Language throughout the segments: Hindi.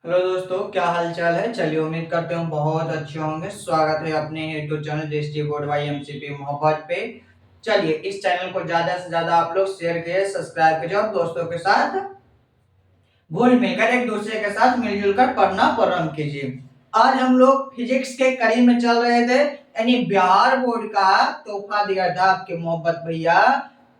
हेलो दोस्तों, क्या हाल चाल है। चलिए, उम्मीद करते हूँ बहुत अच्छे होंगे। स्वागत है अपने यूट्यूब चैनल दृष्टि बोर्ड बाई एमसीपी मोहब्बत पे। चलिए, इस चैनल को ज्यादा से ज्यादा आप लोग शेयर कीजिए, सब्सक्राइब कीजिए और दोस्तों के साथ घुल मिलकर एक दूसरे के साथ मिलजुल कर पढ़ना प्रारंभ कीजिए। आज हम लोग फिजिक्स के कड़ी में चल रहे थे, यानी बिहार बोर्ड का तोहफा दिया था आपके मोहब्बत भैया।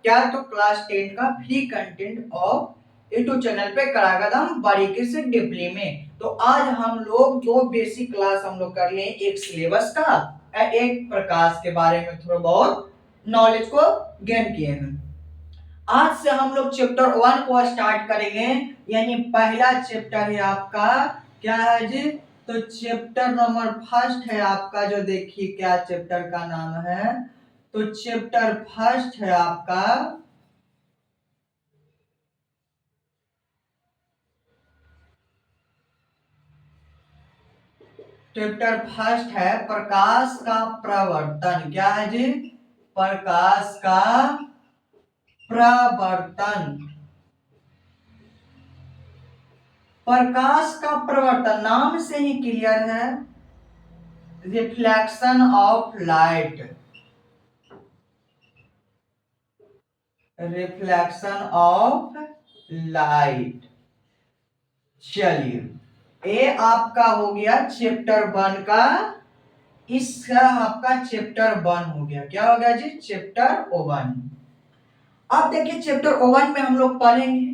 क्या तो क्लास 10 का free content of YouTube channel पे कराया था हम बारीकी से डीपली में। तो आज हम लोग दो बेसिक क्लास हम लोग कर लिए, एक सिलेबस का और एक प्रकाश के बारे में थोड़ा बहुत नॉलेज को गेन किए हैं। आज से हम लोग चैप्टर 1 को स्टार्ट करेंगे, यानी पहला चैप्टर है आपका क्या है जी। तो चैप्टर नंबर फर्स्ट है आपका, जो देखिए क्या चैप्टर का नाम है। तो चैप्टर फर्स्ट है आपका चैप्टर फर्स्ट है प्रकाश का प्रवर्तन। क्या है जी? प्रकाश का प्रवर्तन। प्रकाश का प्रवर्तन नाम से ही क्लियर है, reflection of light. Reflection of light. चलिए, ये आपका हो गया चैप्टर 1 का। इसका आपका चैप्टर 1 हो गया। क्या हो गया जी? चैप्टर 1। अब देखिए चैप्टर 1 में हम लोग पढ़ेंगे,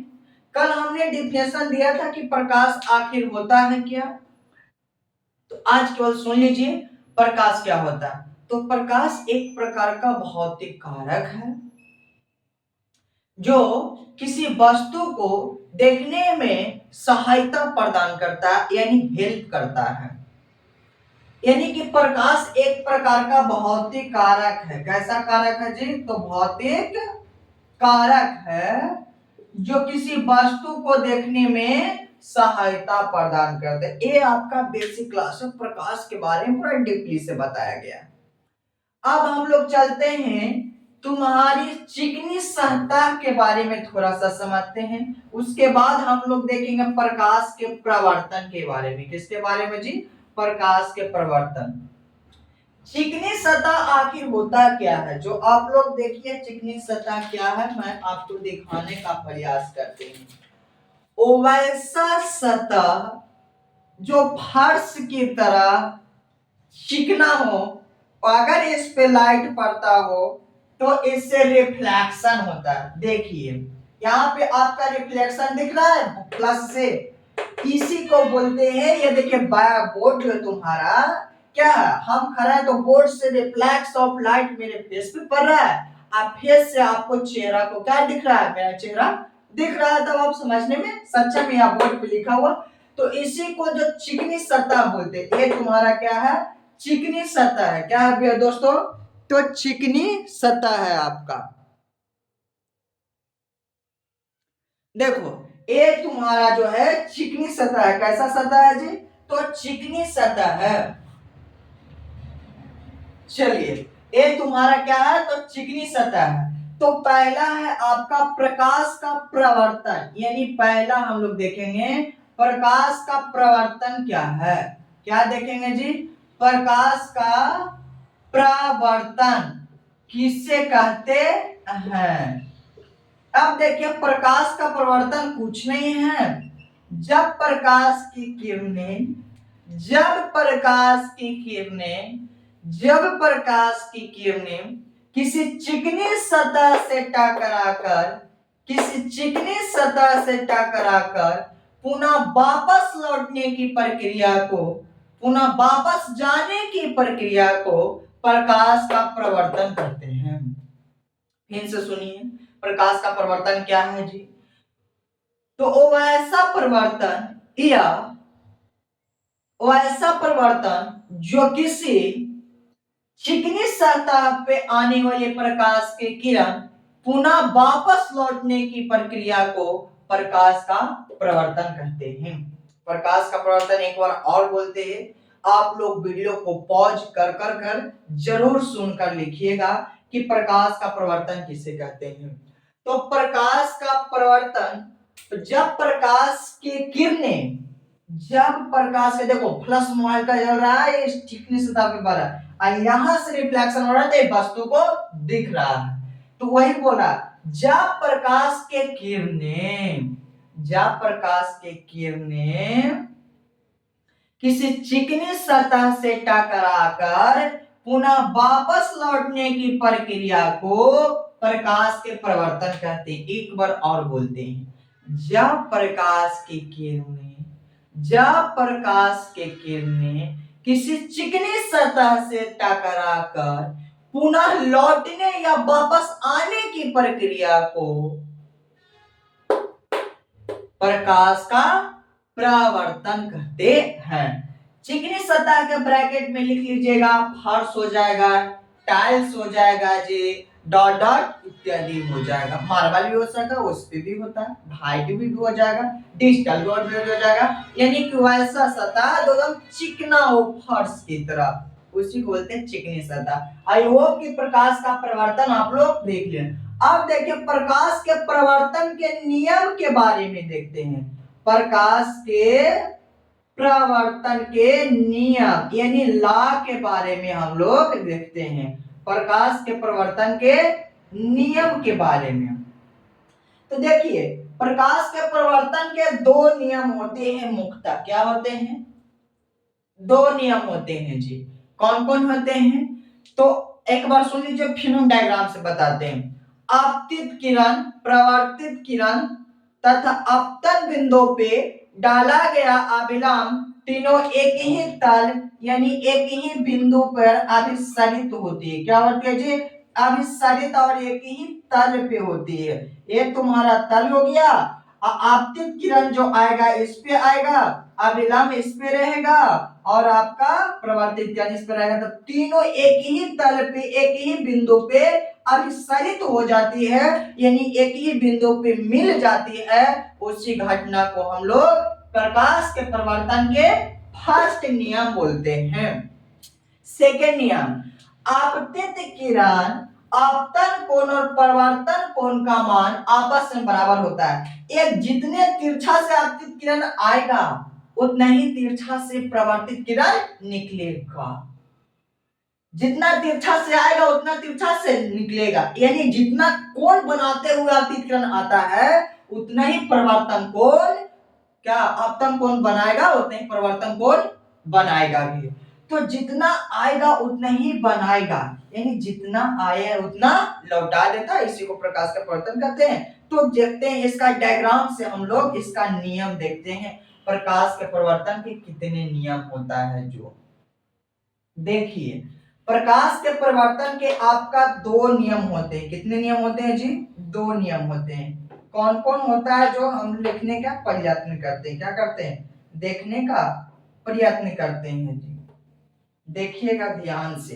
कल हमने डिफिनेशन दिया था कि प्रकाश आखिर होता है क्या। तो आज केवल सुन लीजिए प्रकाश क्या होता है। तो प्रकाश एक प्रकार का भौतिक कारक है जो किसी वस्तु को देखने में सहायता प्रदान करता है, यानी हेल्प करता है। यानी कि प्रकाश एक प्रकार का भौतिक कारक है। कैसा कारक है जी? तो भौतिक कारक है जो किसी वस्तु को देखने में सहायता प्रदान करते हैं। ये आपका बेसिक क्लास है, प्रकाश के बारे में पूरा डीपली से बताया गया। अब हम लोग चलते हैं, तुम्हारी चिकनी सतह के बारे में थोड़ा सा समझते हैं। उसके बाद हम लोग देखेंगे प्रकाश के प्रवर्तन के बारे में। किसके बारे में जी? प्रकाश के प्रवर्तन। चिकनी सतह आखिर होता क्या है? जो आप लोग देखिए चिकनी सतह क्या है, मैं आपको दिखाने का प्रयास करते हैं। ओ वैसा सतह जो फर्श की तरह चिकना हो, अगर इस पे लाइट पड़ता हो तो इससे रिफ्लेक्शन होता है। देखिए यहाँ पे आपका रिफ्लेक्शन दिख रहा है प्लस से, इसी को बोलते हैं। ये देखिए बोर्ड जो तुम्हारा क्या है, हम खड़ा है तो बोर्ड से रिफ्लेक्स ऑफ लाइट मेरे फेस पे पड़ रहा है। आप फेस से आपको चेहरा को क्या दिख रहा है? मेरा चेहरा दिख रहा है, तब आप समझने में सक्षम है। यहाँ बोर्ड पे लिखा हुआ, तो इसी को जो चिकनी सतह बोलते हैं। ये तुम्हारा क्या है? चिकनी सतह है। क्या है भैया दोस्तों? तो चिकनी सतह है आपका। देखो ये तुम्हारा जो है चिकनी सतह है। कैसा सतह है जी? तो चिकनी सतह है। चलिए, ये तुम्हारा क्या है? तो चिकनी सतह है। तो पहला है आपका प्रकाश का प्रवर्तन, यानी पहला हम लोग देखेंगे प्रकाश का प्रवर्तन क्या है। क्या देखेंगे जी? प्रकाश का प्रवर्तन किससे कहते हैं। अब देखिए प्रकाश का प्रवर्तन कुछ नहीं है, जब प्रकाश की किरणें जब प्रकाश की किरणें जब प्रकाश की किरणें किसी चिकनी सतह से टकराकर किसी चिकनी सतह से टकराकर पुनः वापस लौटने की प्रक्रिया को पुनः वापस जाने की प्रक्रिया को प्रकाश का प्रवर्तन करते हैं। फिर से सुनिए, प्रकाश का प्रवर्तन क्या है जी? तो वैसा परिवर्तन या वैसा परिवर्तन जो किसी चिकनी सतह पे आने वाले प्रकाश के किरण पुनः वापस लौटने की प्रक्रिया को प्रकाश का प्रवर्तन कहते हैं। प्रकाश का प्रवर्तन एक बार और बोलते हैं। आप लोग वीडियो को पॉज कर जरूर सुनकर लिखिएगा कि प्रकाश का प्रवर्तन किसे कहते हैं। तो प्रकाश का प्रवर्तन, जब प्रकाश की किरणें जब प्रकाश के देखो फ्लश मोबाइल का जल रहा है, ये चिकनी सतह पे बना और यहां से रिफ्लेक्शन हो रहा है तो ये वस्तु को दिख रहा है। तो वही बोला, जब प्रकाश के किरणें, जब प्रकाश के किरणें किसी चिकनी सतह से टकराकर पुनः वापस लौटने की प्रक्रिया को प्रकाश के प्रवर्तन कहते हैं। एक बार और बोलते हैं, जब प्रकाश की किरणें, जब प्रकाश के किरणें किसी चिकनी सतह से टकराकर पुनः लौटने या वापस आने की प्रक्रिया को प्रकाश का परावर्तन कहते हैं। चिकनी सतह के ब्रैकेट में लिख लीजिएगा, फर्श हो जाएगा, टाइल्स हो जाएगा जी, डॉट डॉट इत्यादि हो जाएगा। मार्बल भी हो सकता है, उस पे भी होता है, हाइट भी हो जाएगा, डिजिटल बोर्ड भी हो जाएगा। यानी कि वैसा सतह जो एकदम चिकना हो फर्श की तरह, उसी को बोलते हैं चिकनी सतह। आई होप कि प्रकाश का परिवर्तन आप लोग देख लें। अब देखिए प्रकाश के प्रवर्तन के नियम के बारे में देखते हैं। प्रकाश के प्रवर्तन के नियम यानी लॉ के बारे में हम लोग देखते हैं। प्रकाश के प्रवर्तन के नियम के बारे में तो देखिए, प्रकाश के प्रवर्तन के दो नियम होते हैं मुख्यतः। क्या होते हैं? दो नियम होते हैं जी। कौन कौन होते हैं? तो एक बार सुन लीजिए, फिर हम डायग्राम से बताते हैं। आपतित किरण, प्रवर्तित किरण तथा अपतन बिंदु पे डाला गया अभिलंब तीनों एक ही तल यानी एक ही बिंदु पर अभिसरित होती है। क्या होती है जी? अभिसरित और एक ही तल पे होती है। ये तुम्हारा तल हो गया। आपतित किरण जो आएगा इस पे आएगा, अभिलंब इस पे रहेगा और आपका प्रवर्तित किरण इस पे रहेगा। तो तीनों एक ही तल पे एक ही बिंदु पे अभिसरित हो जाती है, यानी एक ही बिंदु पे मिल जाती है। उसी घटना को हम लोग प्रकाश के प्रवर्तन के फर्स्ट नियम बोलते हैं। सेकेंड नियम, आपतित किरण आपतन कोण और परावर्तन कोण का मान आपस में बराबर होता है। एक जितने तिरछा से आपतित किरण आएगा उतना ही तिरछा से प्रवर्तित किरण निकलेगा। जितना तिरछा से आएगा उतना तिरछा से निकलेगा, यानी जितना कोण बनाते हुए आपतित किरण आता है उतना ही परावर्तन कोण क्या आपतन कोण बनाएगा, उतना ही परावर्तन कोण बनाएगा भी। तो जितना आएगा उतना ही बनाएगा, यानी जितना आया उतना लौटा देता है। इसी को प्रकाश का परावर्तन कहते हैं। तो देखते हैं इसका डायग्राम से हम लोग इसका नियम देखते हैं। प्रकाश के परावर्तन के कितने नियम होता है जो देखिए, प्रकाश के परिवर्तन के आपका दो नियम होते हैं। कितने नियम होते हैं जी? दो नियम होते हैं। कौन कौन होता है जो हम लिखने का प्रयत्न करते हैं? क्या करते हैं? देखने का प्रयत्न करते हैं जी। देखिएगा ध्यान से,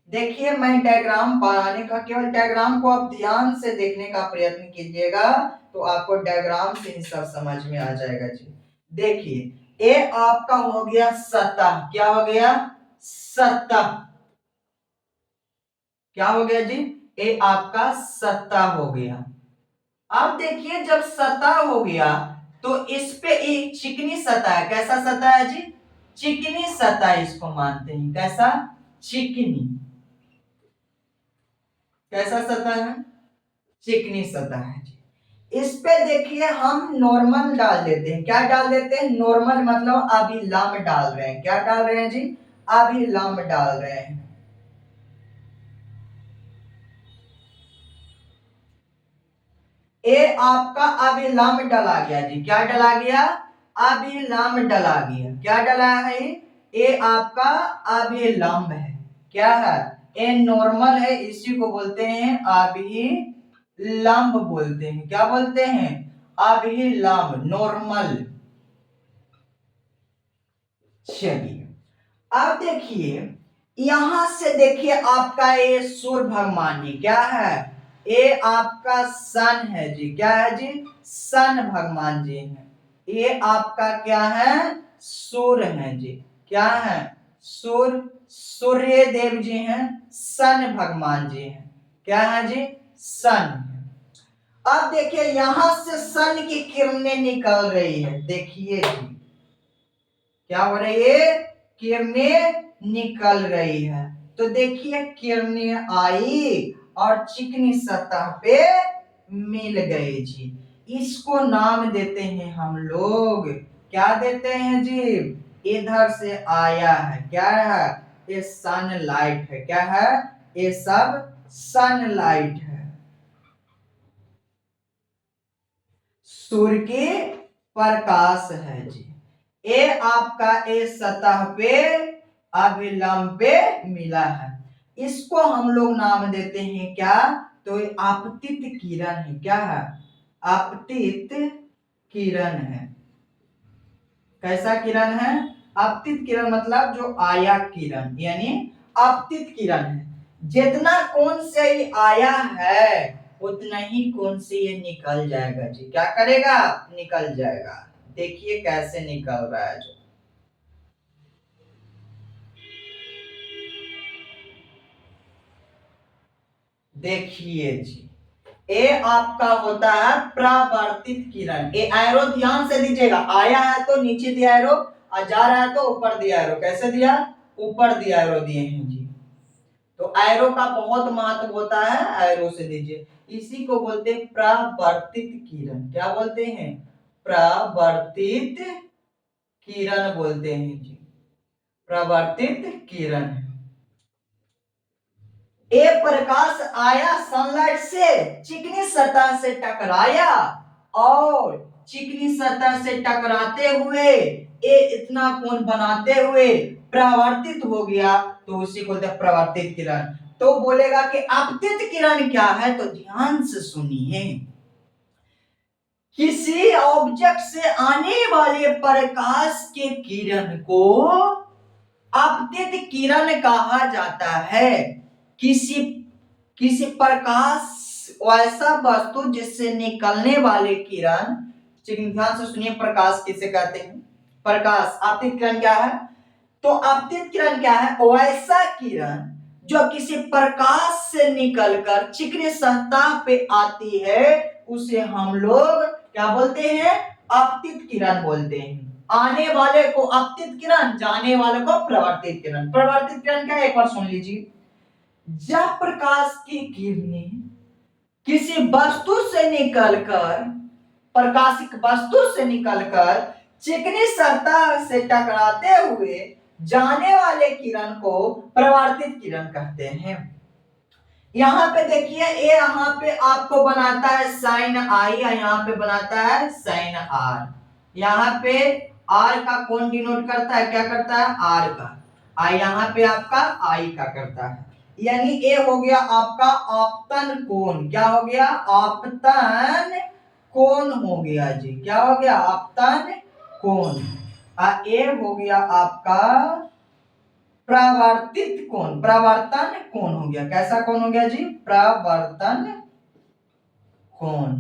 देखिए मैं डायग्राम बनाने का, केवल डायग्राम को आप ध्यान से देखने का प्रयत्न कीजिएगा तो आपको डायग्राम से ही सब समझ में आ जाएगा जी। देखिए, ये आपका हो गया सतह। क्या हो गया? सतह। क्या हो गया जी? ये आपका सतह हो गया। अब देखिए, जब सतह हो गया तो इस पे एक चिकनी सतह है। कैसा सतह है जी? चिकनी सतह इसको मानते हैं। कैसा? चिकनी। कैसा सतह है? चिकनी सतह है जी। इस पे देखिए हम नॉर्मल डाल देते हैं। क्या डाल देते हैं? नॉर्मल मतलब अभिलंब डाल रहे हैं। क्या डाल रहे हैं जी? अभिलंब डाल रहे हैं। ये आपका अभिलंब डला गया जी। क्या डला गया? अभिलंब डला गया। क्या डला है? ये आपका अभिलंब है। क्या है? ये नॉर्मल है, इसी को बोलते हैं अभिलंब बोलते हैं। क्या बोलते हैं? अभिलंब, नॉर्मल। चलिए, अब देखिए यहां से देखिए आपका ये सूर्य भगवान जी। क्या है? ये आपका सन है जी। क्या है जी? सन भगवान जी है। ये आपका क्या है? सूर्य है जी। क्या है? सूर्य, सूर्य देव जी हैं, सन भगवान जी हैं। क्या है जी? सन। अब देखिए यहां से सन की किरणें निकल रही है। देखिए जी, क्या हो रही है? किरणें निकल रही है। तो देखिए किरणें आई और चिकनी सतह पे मिल गई जी। इसको नाम देते हैं हम लोग, क्या देते हैं जी? इधर से आया है, क्या है? ये सनलाइट है। क्या है? ये सब सनलाइट है। सूर्य की प्रकाश है जी। ये आपका ए सतह पे अभिलंब पे मिला है। इसको हम लोग नाम देते हैं क्या? तो ये आपतित किरण है। क्या है? आपतित किरण है। कैसा किरण है? आपतित किरण मतलब जो आया किरण, यानी आपतित किरण है। जितना कोण से ये आया है उतना ही कोण से ये निकल जाएगा जी। क्या करेगा? निकल जाएगा। देखिए कैसे निकल रहा है जो। देखिए जी, ये आपका होता है परावर्तित किरण। ये एरो ध्यान से दीजिएगा, आया है तो नीचे दिया एरो और जा रहा है तो ऊपर दिया एरो। कैसे दिया? ऊपर दिया एरो दिए हैं जी। तो एरो का बहुत महत्व होता है, एरो से दीजिए। इसी को बोलते हैं परावर्तित किरण। क्या बोलते हैं? परावर्तित किरण बोलते हैं जी। परावर्तित किरण। ये प्रकाश आया सनलाइट से, चिकनी सतह से टकराया और चिकनी सतह से टकराते हुए ये इतना कोण बनाते हुए परावर्तित हो गया, तो उसी को बोलते हैं परावर्तित किरण। तो बोलेगा कि आपतित किरण क्या है? तो ध्यान से सुनिए। किसी ऑब्जेक्ट से आने वाले प्रकाश के किरण को आपतित किरण कहा जाता है। किसी किसी प्रकाश, ऐसा वस्तु जिससे निकलने वाले किरण, ध्यान से सुनिए, प्रकाश किसे कहते हैं? प्रकाश। आपतित किरण क्या है? तो आपतित किरण क्या है? वैसा किरण जो किसी प्रकाश से निकलकर चिकनी सतह पे आती है उसे हम लोग क्या बोलते हैं? आपतित किरण बोलते हैं। आने वाले को आपतित किरण, जाने वाले को परावर्तित किरण। परावर्तित किरण क्या है? एक बार सुन लीजिए। जब प्रकाश की किरणें किसी वस्तु से निकलकर, प्रकाशिक वस्तु से निकलकर चिकनी सतह से टकराते हुए जाने वाले किरण को परावर्तित किरण कहते हैं। यहाँ पे देखिए, ये यहाँ पे आपको बनाता है साइन आई, यहाँ पे बनाता है साइन आर। यहाँ पे आर का कोण डिनोट करता है, क्या करता है? आर का। आई यहाँ पे आपका आई का करता है। यानी ये हो गया आपका आपतन कोण। क्या हो गया? आपतन कोण हो गया जी। क्या हो गया? आपतन कोण। ये हो गया आपका परावर्तित कोण, परावर्तन कोण हो गया। कैसा कोण हो गया जी? परावर्तन कोण।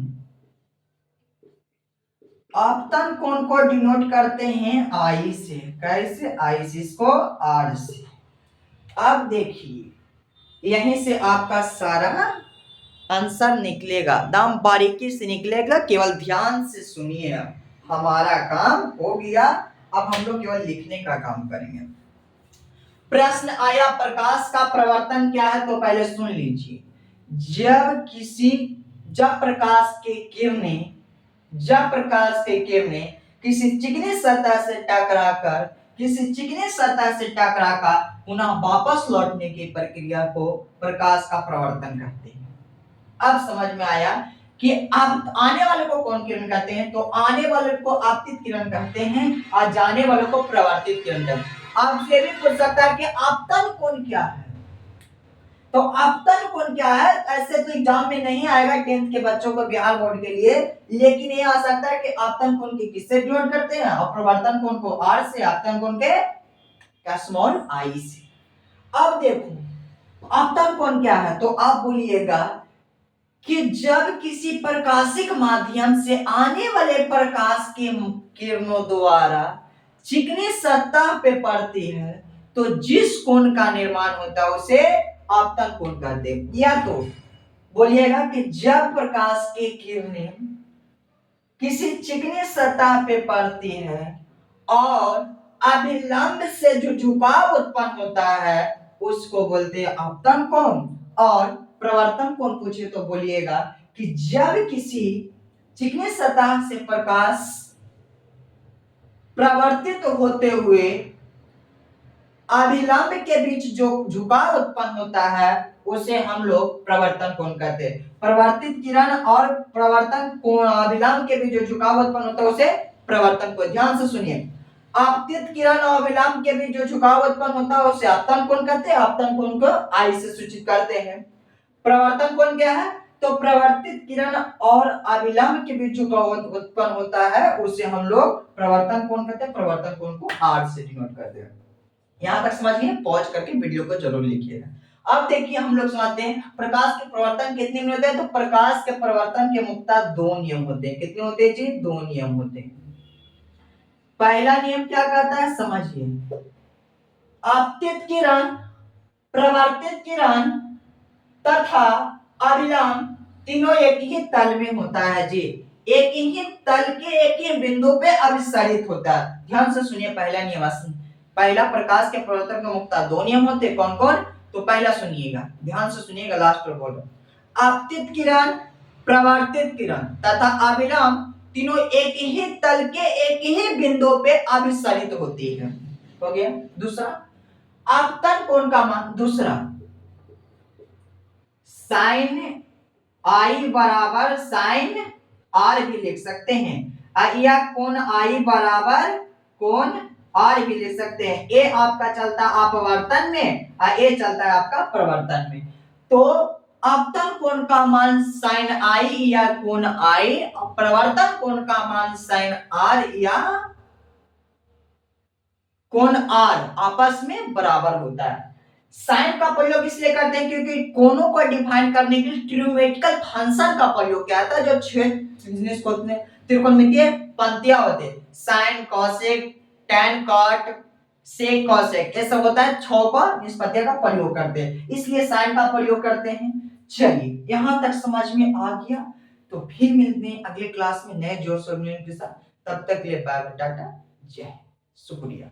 आपतन कोण को डिनोट करते हैं आई से। कैसे? आई से, इसको आर से। अब देखिए, यहीं से आपका सारा आंसर निकलेगा, दम बारीकी से निकलेगा। केवल ध्यान से सुनिए। हमारा काम हो गया, अब हम लोग केवल लिखने का काम करेंगे। प्रश्न आया प्रकाश का प्रवर्तन क्या है? तो पहले सुन लीजिए। जब प्रकाश के किरणें, जब प्रकाश के किरणें किसी चिकनी सतह से टकराकर, किसी चिकनी सतह से टकराकर पुनः वापस लौटने की प्रक्रिया को प्रकाश का प्रवर्तन कहते हैं। अब समझ में आया कि अब आने वाले को कौन किरण कहते हैं? तो आने वाले को आपतित किरण कहते हैं और जाने वाले को परावर्तित किरण कहते हैं। आपसे भी पूछ सकता है कि आपतन कोण क्या है? तो आपतन कोण क्या है? ऐसे तो एग्जाम में नहीं आएगा 10th के बच्चों को, बिहार बोर्ड के लिए, लेकिन ये आ सकता है कि आपतन कोण के किससे डिनोट करते हैं और प्रवर्तन कोण को आर से, आपतन कोण के क्या स्मॉल आई से। अब देखो आपतन कोण क्या है, तो आप बोलिएगा कि जब किसी प्रकाशिक माध्यम से आने वाले प्रकाश के किरणों द्वारा चिकनी सतह पे पड़ती है तो जिस कोण का निर्माण होता है उसे आपतन कोण कहते हैं। या तो बोलिएगा कि जब प्रकाश की किरणें किसी चिकनी सतह पे पड़ती है और अभिलंब से जो झुकाव उत्पन्न होता है उसको बोलते हैं अपतन कोण। और प्रवर्तन कोण पूछे तो बोलिएगा कि जब किसी चिकनी सतह से प्रकाश प्रवर्तित होते हुए अभिलंब के बीच जो झुकाव उत्पन्न होता है उसे हम लोग प्रवर्तन कोण कहते हैं। परावर्तित किरण और प्रवर्तन कोण अभिलंब के बीच जो झुकाव उत्पन्न होता है उसे प्रवर्तन कोण। ध्यान से सुनिए, आपतित किरण और अभिलंब के बीच जो झुकाव उत्पन्न होता है उसे आपतन कोण कहते हैं। आपतन कोण को आई से सूचित करते हैं। प्रवर्तन कोण क्या है? तो प्रवर्तित किरण और अभिलंब के बीच झुकाव उत्पन्न होता है उसे हम लोग प्रवर्तन कोण कहते हैं। प्रवर्तन कोण को आर से डिनोट करते हैं। यहां तक समझिए, पॉज करके वीडियो को जरूर लिखिएगा। अब देखिए हम लोग समझते हैं प्रकाश के प्रवर्तन कितने नियम होते हैं। तो प्रकाश के प्रवर्तन के मुख्यतः दो नियम होते हैं। कितने होते हैं जी? दो नियम होते हैं। पहला नियम क्या कहता है समझिए, आपतित किरण, प्रवर्तित किरण तथा अभिलंब तीनों एक ही तल में होता है जी। एक ही तल के एक ही बिंदु पे अभिसरित होता है। ध्यान से सुनिए, पहला नियम। पहला, प्रकाश के प्रवर्तन के मुख्यतः दो नियम होते हैं। कौन कौन? तो पहला सुनिएगा, ध्यान से सुनिएगा, लास्ट में बोलो। आपतित किरण, प्रवर्तित किरण तथा अभिलंब तीनों एक ही तल के एक ही बिंदु पे अभिसरित होती है। हो गया। दूसरा, आपतन कोण का मान, दूसरा साइन आई बराबर साइन आर भी लिख सकते हैं, या कोण आई बराबर कोण आर भी लिख सकते हैं। ए आपका चलता है अपवर्तन में और ए चलता है आपका प्रवर्तन में। तो आपतन कोण का मान साइन आई या कोण आई, प्रवर्तन कोण का मान साइन आर या कोण आर आपस में बराबर होता है। साइन का प्रयोग इसलिए करते हैं क्योंकि कोणों को डिफाइन करने के लिए ट्रिग्नोमेट्रिकल फंक्शन का प्रयोग किया जाता है। जो छह त्रिकोणमितीय पंक्तियां होते हैं, साइन, कोसेक, टैन, कॉट, सेक, कोसेक, ये सब होता है। छह का निष्पत्तियों का प्रयोग करते हैं, इसलिए साइन का प्रयोग करते हैं। चलिए, यहां तक समझ में आ गया। तो फिर मिलते हैं अगले क्लास में नए जोर शोर के साथ। तब तक के लिए बाय बाय, टाटा, जय, शुक्रिया।